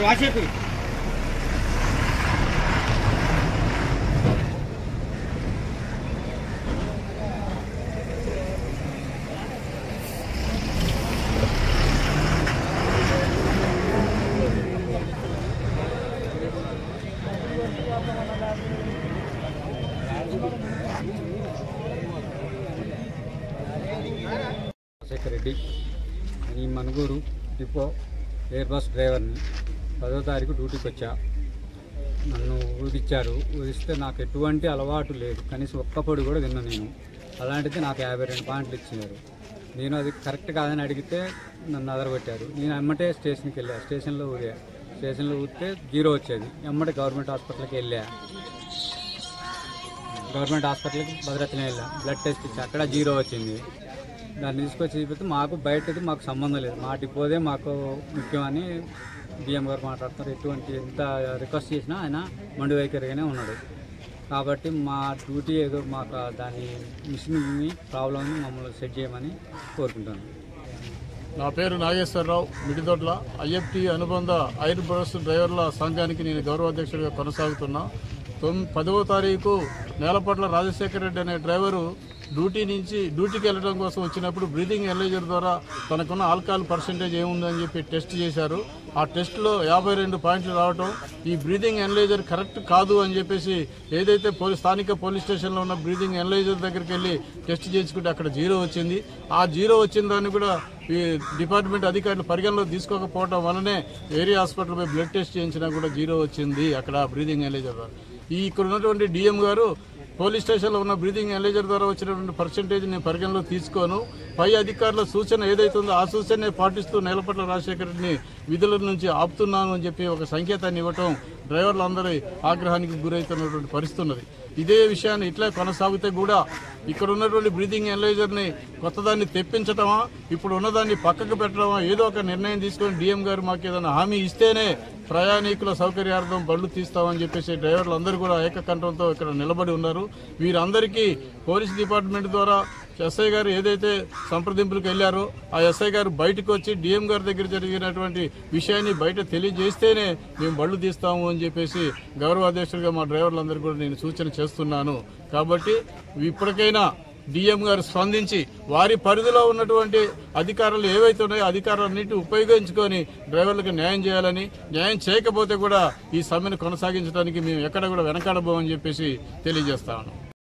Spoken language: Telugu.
వాసేపు శేఖర్ రెడ్డి ఈ మనుగూరు డిపో ఎయిర్ బస్ డ్రైవర్ని 10వ తారీఖు డ్యూటీకి వచ్చా. నన్ను ఊదిచ్చారు. ఊదిస్తే నాకు ఎటువంటి అలవాటు లేదు, కనీసం ఒక్క పొడి కూడా తిన్నా నేను. అలాంటిది నాకు 52 పాయింట్లు ఇచ్చినారు. నేను అది కరెక్ట్ కాదని అడిగితే నన్ను అదరగొట్టారు. నేను ఎమ్మటే స్టేషన్కి వెళ్ళా. స్టేషన్లో ఊదితే 0 వచ్చేది. ఎమ్మటే గవర్నమెంట్ హాస్పిటల్కి వెళ్ళా. గవర్నమెంట్ హాస్పిటల్కి భద్రాచలం వెళ్ళా. బ్లడ్ టెస్ట్ ఇచ్చి అక్కడ 0 వచ్చింది. దాన్ని తీసుకొచ్చి చూపిస్తే మాకు బయటది మాకు సంబంధం లేదు, మా డిపోదే మాకు ముఖ్యమని డిఎం గారు మాట్లాడుతారు. ఎంత రిక్వెస్ట్ చేసినా ఆయన మండు వైఖరిగానే ఉన్నాడు. కాబట్టి మా డ్యూటీ ఏదో మాకు దాని మిషన్ని ప్రాబ్లమ్ని మమ్మల్ని సెట్ చేయమని కోరుకుంటాను. నా పేరు నాగేశ్వరరావు, మిడిదొడ్ల. ఐఎఫ్టీ అనుబంధ ఎయిర్ బస్ డ్రైవర్ల సంఘానికి నేను గౌరవాధ్యక్షుడిగా కొనసాగుతున్నా. 10వ తారీఖు నేలపట్ల రాజశేఖర్ రెడ్డి అనే డ్రైవరు డ్యూటీకి వెళ్ళడం కోసం వచ్చినప్పుడు బ్రీతింగ్ ఎనలైజర్ ద్వారా తనకున్న ఆల్కహాల్ పర్సెంటేజ్ ఏముందని చెప్పి టెస్ట్ చేశారు. ఆ టెస్ట్లో 52 పాయింట్లు రావటం, ఈ బ్రీతింగ్ ఎనలైజర్ కరెక్ట్ కాదు అని చెప్పేసి ఏదైతే స్థానిక పోలీస్ స్టేషన్లో ఉన్న బ్రీతింగ్ ఎనలైజర్ దగ్గరికి వెళ్ళి టెస్ట్ చేసుకుంటే అక్కడ 0 వచ్చింది. ఆ 0 వచ్చిన దాన్ని కూడా ఈ డిపార్ట్మెంట్ అధికారులు పరిగణలో తీసుకోకపోవడం వల్లనే ఏరియా హాస్పిటల్ పోయి బ్లడ్ టెస్ట్ చేయించినా కూడా 0 వచ్చింది అక్కడ బ్రీతింగ్ ఎనలైజర్ ద్వారా. ఇక్కడ ఉన్నటువంటి డిఎం గారు పోలీస్ స్టేషన్లో ఉన్న బ్రీతింగ్ ఎనలైజర్ ద్వారా వచ్చినటువంటి పర్సెంటేజ్ నేను పరిగణలో తీసుకోను, పై అధికారుల సూచన ఏదైతుందో ఆ సూచననే పాటిస్తూ నేలపట్ల రాజశేఖర్ రెడ్డిని విధుల నుంచి ఆపుతున్నాను అని చెప్పి ఒక సంకేతాన్ని ఇవ్వటం డ్రైవర్లందరి ఆగ్రహానికి గురవుతున్నటువంటి పరిస్థితి ఉన్నది. ఇదే విషయాన్ని ఇట్లా కొనసాగితే కూడా ఇక్కడ ఉన్నటువంటి బ్రీతింగ్ ఎనలైజర్ని కొత్తదాన్ని తెప్పించటమా, ఇప్పుడు ఉన్నదాన్ని పక్కకు పెట్టడమా, ఏదో ఒక నిర్ణయం తీసుకొని డిఎం గారు మాకు ఏదైనా హామీ ఇస్తేనే ప్రయాణికుల సౌకర్యార్థం బళ్ళు తీస్తామని చెప్పేసి డ్రైవర్లు అందరూ కూడా ఏకకంఠంతో ఇక్కడ నిలబడి ఉన్నారు. వీరందరికీ పోలీస్ డిపార్ట్మెంట్ ద్వారా ఎస్ఐ గారు ఏదైతే సంప్రదింపులకు వెళ్లారో ఆ ఎస్ఐ గారు బయటకు వచ్చి డిఎం గారి దగ్గర జరిగినటువంటి విషయాన్ని బయట తెలియజేస్తేనే మేము బళ్ళు తీస్తాము అని చెప్పేసి గౌరవాధ్యక్షుడిగా మా డ్రైవర్లందరూ కూడా నేను సూచన చేస్తున్నాను. కాబట్టి ఇప్పటికైనా డిఎం గారు స్పందించి వారి పరిధిలో ఉన్నటువంటి అధికారులు ఏవైతే ఉన్నాయో అధికారాలన్నింటినీ ఉపయోగించుకొని డ్రైవర్లకు న్యాయం చేయాలని, న్యాయం చేయకపోతే కూడా ఈ సమ్మెను కొనసాగించడానికి మేము ఎక్కడ కూడా వెనకాడబోమని చెప్పేసి తెలియజేస్తాను.